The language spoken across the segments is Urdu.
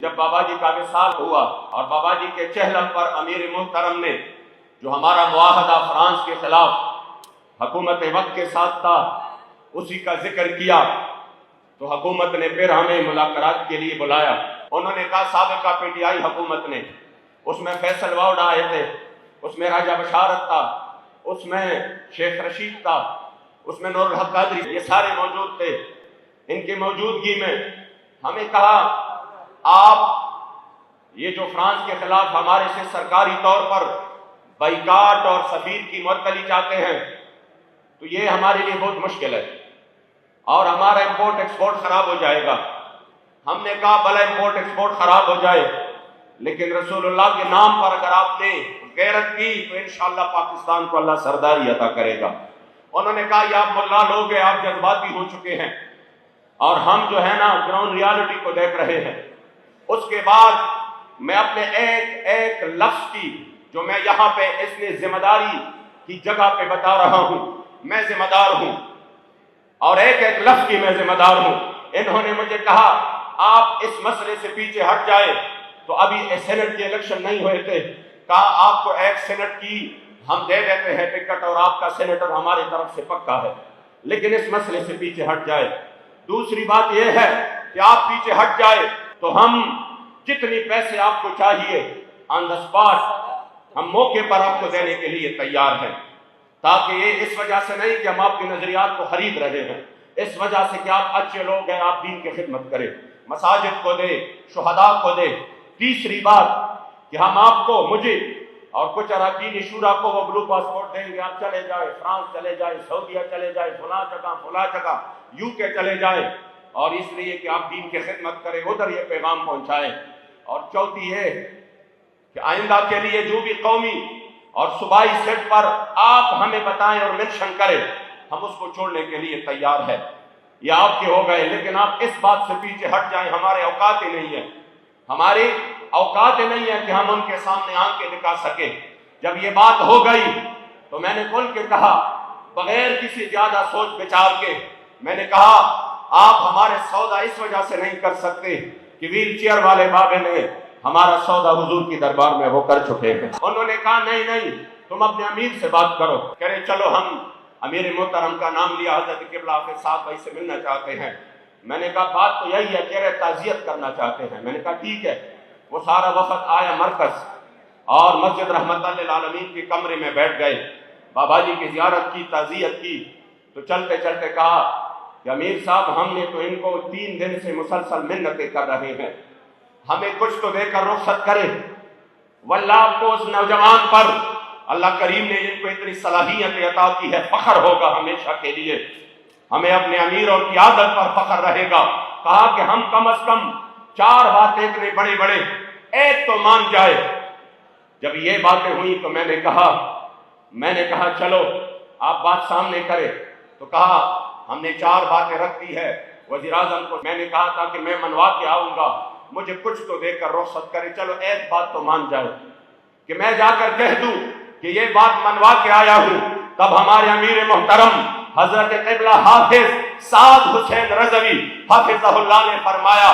جب بابا جی کا وصال ہوا اور بابا جی کے چہلم پر امیر محترم نے جو ہمارا معاہدہ فرانس کے خلاف حکومت وقت کے ساتھ تھا اسی کا ذکر کیا تو حکومت نے پھر ہمیں مذاکرات کے لیے بلایا۔ انہوں نے کہا سابقہ پی ٹی آئی حکومت نے، اس میں فیصل واؤڈ آئے تھے، اس میں راجہ بشارت تھا، اس میں شیخ رشید تھا، اس میں نور الحق قادری، یہ سارے موجود تھے۔ ان کی موجودگی میں ہمیں کہا آپ یہ جو فرانس کے خلاف ہمارے سے سرکاری طور پر بائیکاٹ اور سفیر کی معطلی چاہتے ہیں تو یہ ہمارے لیے بہت مشکل ہے اور ہمارا امپورٹ ایکسپورٹ خراب ہو جائے گا۔ ہم نے کہا بھلا امپورٹ ایکسپورٹ خراب ہو جائے لیکن رسول اللہ کے نام پر اگر آپ نے غیرت کی تو انشاءاللہ پاکستان کو اللہ سرداری عطا کرے گا۔ انہوں نے کہا یہ آپ ملا لوگ ہیں، آپ جذباتی ہو چکے ہیں اور ہم جو ہے نا گراؤنڈ ریالٹی کو دیکھ رہے ہیں۔ اس کے بعد میں اپنے ایک ایک لفظ کی جو میں یہاں پہ اس نے ذمہ داری کی جگہ پہ بتا رہا ہوں، میں ذمہ دار ہوں اور ایک ایک لفظ کی میں ذمہ دار ہوں۔ انہوں نے مجھے کہا آپ اس مسئلے سے پیچھے ہٹ جائے، تو ابھی سینٹ کے الیکشن نہیں ہوئے تھے، کہا آپ کو ایک سینٹ کی ہم دے دیتے ہیں ٹکٹ اور آپ کا سینیٹر ہماری طرف سے پکا ہے، لیکن اس مسئلے سے پیچھے ہٹ جائے۔ دوسری بات یہ ہے کہ آپ پیچھے ہٹ جائے تو ہم جتنی پیسے آپ کو چاہیے آن دا اسپاٹ ہم موقع پر آپ کو دینے کے لیے تیار ہیں، تاکہ یہ اس وجہ سے نہیں کہ ہم آپ کے نظریات کو خرید رہے ہیں، اس وجہ سے کہ آپ اچھے لوگ ہیں، آپ دین کی خدمت کریں، مساجد کو دے، شہداء کو دے۔ تیسری بات کہ ہم آپ کو، مجھے اور کچھ اراکین شورا کو وہ بلو پاسپورٹ دیں گے، آپ چلے جائے، فرانس چلے جائے، سعودیہ چلے جائے، فلاں جگہ یو کے چلے جائے، اور اس لیے کہ آپ دین کی خدمت کریں، ادھر یہ پیغام پہنچائیں۔ اور چوتھی ہے کہ آئندہ کے لیے جو بھی قومی اور صوبائی سیٹ پر آپ ہمیں بتائیں اور منشن کریں، ہم اس کو چھوڑنے کے لیے تیار ہیں۔ یہ آپ کے ہو گئے، لیکن آپ اس بات سے پیچھے ہٹ جائیں، ہمارے اوقات ہی نہیں ہے، ہماری اوقات نہیں ہے کہ ہم ان کے سامنے آنکھیں دکھا سکیں۔ جب یہ بات ہو گئی تو میں نے کھل کے کہا بغیر کسی زیادہ سوچ بچار کے، میں نے کہا آپ ہمارے سودا اس وجہ سے نہیں کر سکتے کہ ویل چیئر والے بابے نے ہمارا سودا حضور کی دربار میں وہ کر چکے ہیں۔ انہوں نے کہا نہیں تم اپنے امیر سے بات کرو، کہہ رہے چلو ہم امیر محترم کا نام لیا، حضرت قبلہ حافظ صاحب بھائی سے ملنا چاہتے ہیں۔ میں نے کہا بات تو یہی ہے، کہہ رہے تعزیت کرنا چاہتے ہیں۔ میں نے کہا ٹھیک ہے۔ وہ سارا وفد آیا مرکز اور مسجد رحمت للعالمین کے کمرے میں بیٹھ گئے، بابا جی کی زیارت کی، تعزیت کی، تو چلتے چلتے کہا کہ امیر صاحب ہم نے تو ان کو 3 دن سے مسلسل منتیں کر رہے ہیں، ہمیں کچھ تو دے کر رخصت کرے۔ واللہ آپ کو اس نوجوان پر اللہ کریم نے ان کو اتنی صلاحیت عطا کی ہے، فخر ہوگا ہمیشہ کے لیے، ہمیں اپنے امیر اور قیادت پر فخر رہے گا۔ کہا کہ ہم کم از کم 4 باتیں اتنے بڑے بڑے ایک تو مان جائے۔ جب یہ باتیں ہوئی تو میں نے کہا چلو آپ بات سامنے کرے، تو کہا ہم نے 4 باتیں رکھ دی ہے وزیر اعظم کو۔ میں نے کہا تھا کہ میں منوا کے آؤں گا، مجھے کچھ تو دے کر رخصت کرے، چلو ایک بات تو مان جائے کہ میں جا کر کہہ دوں کہ یہ بات منوا کے آیا ہوں۔ تب ہمارے امیر محترم حضرت قبلہ حافظ سعد حسین رضوی حافظہ اللہ نے فرمایا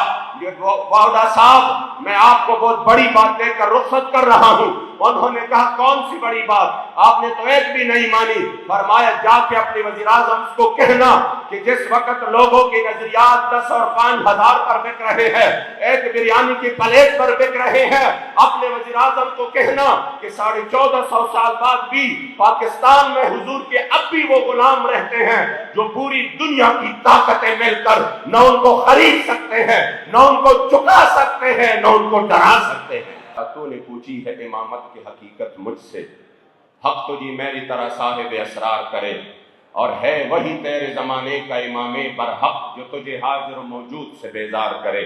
واؤڈا صاحب میں آپ کو بہت بڑی بات دے کر رخصت کر رہا ہوں۔ انہوں نے کہا کون سی بڑی بات؟ آپ نے تو ایک بھی نہیں مانی۔ فرمایا جا کے اپنے وزیر اعظم کو کہنا کہ جس وقت لوگوں کی نظریات 10 اور 5 ہزار پر بک رہے ہیں، ایک بریانی کی پلیٹ پر بک رہے ہیں، اپنے وزیر اعظم کو کہنا کہ 1450 سال بعد بھی پاکستان میں حضور کے اب بھی وہ غلام رہتے ہیں جو پوری دنیا کی طاقتیں مل کر نہ ان کو خرید سکتے ہیں، نہ ان کو چکا سکتے ہیں، نہ ان کو ڈرا سکتے ہیں۔ تو نے پوچھی ہے امامت کی حقیقت مجھ سے، حق تجھی میری طرح صاحب اسرار کرے، اور ہے وہی تیرے زمانے کا امام برحق جو تجھے حاضر و موجود سے بیزار کرے،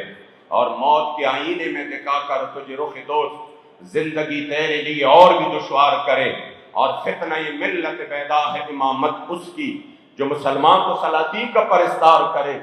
اور موت کے آئینے میں دکھا کر تجھے رخ دوست زندگی تیرے لیے اور بھی دشوار کرے، اور فتنہ ملت پیدا ہے امامت اس کی جو مسلمان کو سلاطین کا پرستار کرے۔